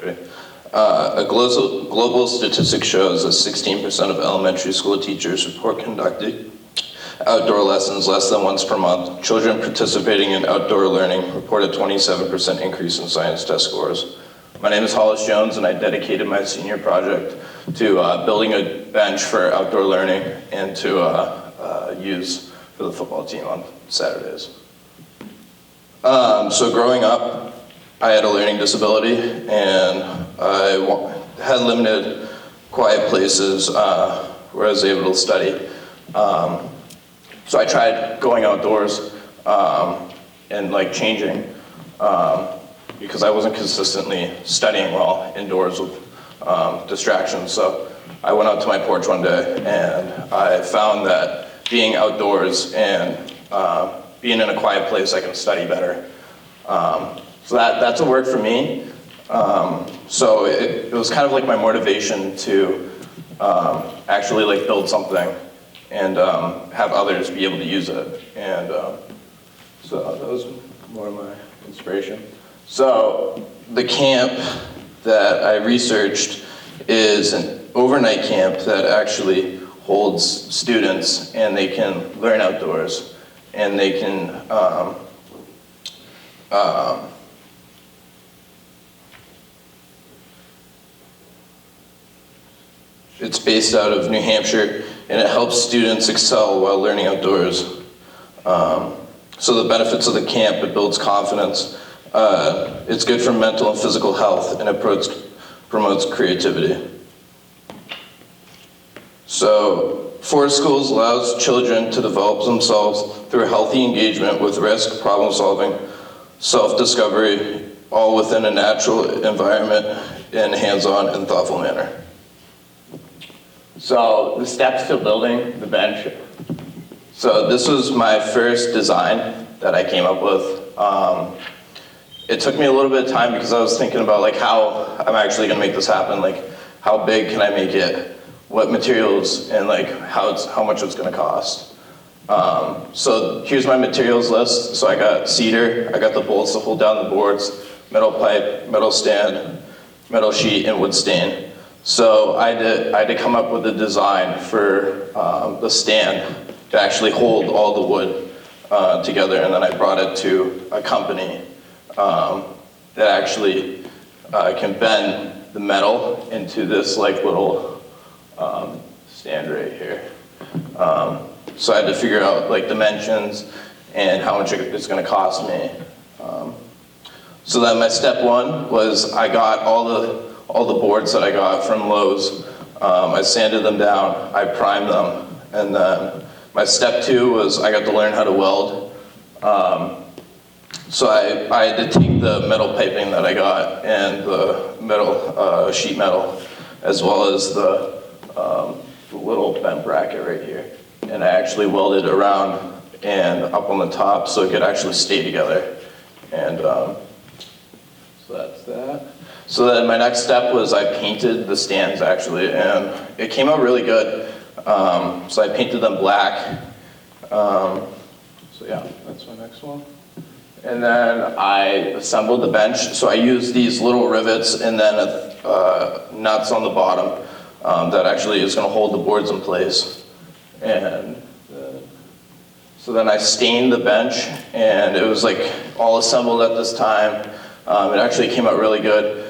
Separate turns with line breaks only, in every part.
Great. A global statistic shows that 16% of elementary school teachers report conducting outdoor lessons less than once per month. Children participating in outdoor learning report a 27% increase in science test scores. My name is Hollis Jones, and I dedicated my senior project to building a bench for outdoor learning and to use for the football team on Saturdays. So growing up, I had a learning disability, and I had limited quiet places where I was able to study. So I tried going outdoors and like changing because I wasn't consistently studying well indoors with distractions. So I went out to my porch one day, and I found that being outdoors and being in a quiet place, I can study better. So that's what worked for me. So it was kind of like my motivation to actually like build something and have others be able to use it. And so that was more of my inspiration. So the camp that I researched is an overnight camp that actually holds students, and they can learn outdoors, and they can it's based out of New Hampshire, and it helps students excel while learning outdoors. So the benefits of the camp: it builds confidence, it's good for mental and physical health, and it promotes creativity. So Forest Schools allows children to develop themselves through healthy engagement with risk, problem solving, self-discovery, all within a natural environment in a hands-on and thoughtful manner. So the steps to building the bench. So this was my first design that I came up with. It took me a little bit of time because I was thinking about like how I'm actually gonna make this happen. Like, how big can I make it? What materials, and like how much it's gonna cost. So here's my materials list. So I got cedar, I got the bolts to hold down the boards, metal pipe, metal stand, metal sheet, and wood stain. So I had to come up with a design for the stand to actually hold all the wood together, and then I brought it to a company that actually can bend the metal into this like little stand right here. So I had to figure out like dimensions and how much it's going to cost me. So then my step one was I got all the boards that I got from Lowe's. I sanded them down, I primed them, and then my step two was I got to learn how to weld. So I had to take the metal piping that I got and the metal sheet metal, as well as the little bent bracket right here, and I actually welded around and up on the top so it could actually stay together. And so that's that. So then my next step was I painted the stands actually, and it came out really good. So I painted them black. So yeah, that's my next one. And then I assembled the bench. So I used these little rivets and then nuts on the bottom that actually is going to hold the boards in place. And so then I stained the bench, and it was like all assembled at this time. It actually came out really good.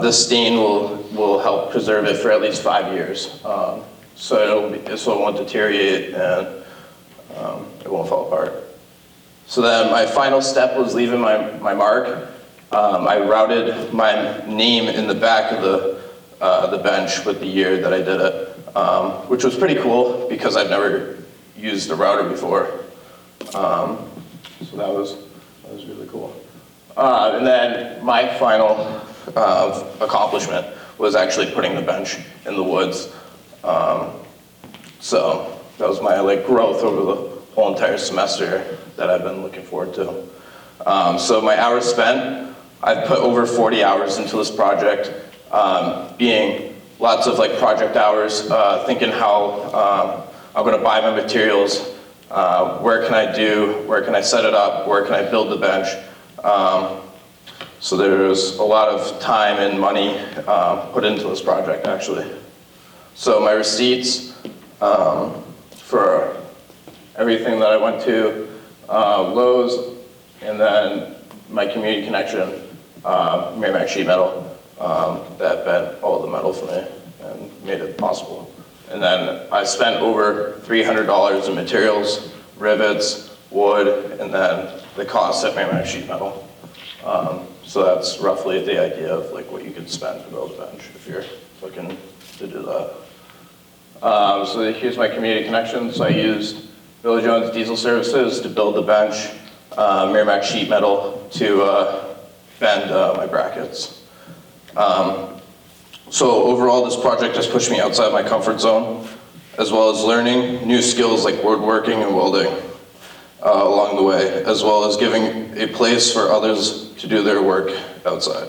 This stain will help preserve it for at least 5 years. So it won't deteriorate, and it won't fall apart. So then my final step was leaving my mark. I routed my name in the back of the bench with the year that I did it, which was pretty cool because I've never used a router before. So that was really cool. And then my final accomplishment was actually putting the bench in the woods. So that was my like growth over the whole entire semester that I've been looking forward to. So my hours spent, I've put over 40 hours into this project, being lots of like project hours, thinking how I'm gonna buy my materials, where can I set it up, where can I build the bench. So there's a lot of time and money put into this project, actually. So my receipts for everything that I went to, Lowe's, and then my community connection, Merrimack Sheet Metal, that bent all the metal for me and made it possible. And then I spent over $300 in materials, rivets, wood, and then the cost at Merrimack Sheet Metal. So that's roughly the idea of like what you could spend to build a bench if you're looking to do that. So here's my community connections. I used Bill Jones Diesel Services to build the bench, Merrimack Sheet Metal to bend my brackets. So overall, this project has pushed me outside my comfort zone, as well as learning new skills like woodworking and welding along the way, as well as giving a place for others to do their work outside.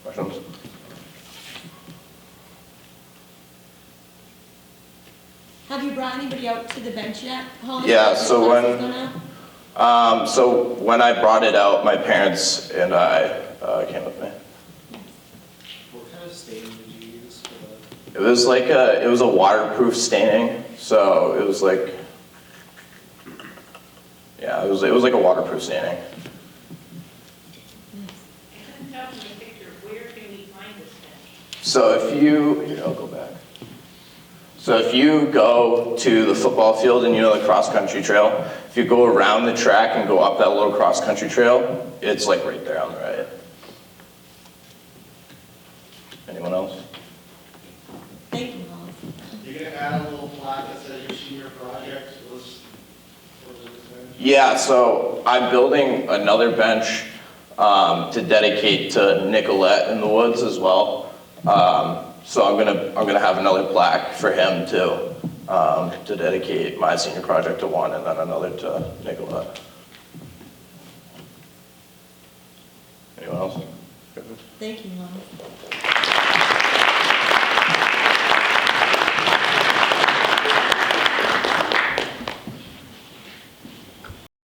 Questions?
Have you brought anybody out to the bench yet? Hollis?
Yeah, so when I brought it out, my parents and I came with me.
What kind of staining did you use for that?
It was a waterproof staining, so it was like, yeah, it was like a waterproof staining.
I couldn't tell from the picture, where can we find this bench?
So here, I'll go back. So if you go to the football field and you know the cross-country trail, if you go around the track and go up that little cross-country trail, it's like right there on the right. Anyone else?
Thank you, Hollis.
You're gonna add a little plaque that says your senior project was
Yeah, so I'm building another bench to dedicate to Nicolette in the woods as well. So I'm gonna have another plaque for him too, to dedicate my senior project to one, and then another to Nicolette. Anyone else?
Thank you, Hollis.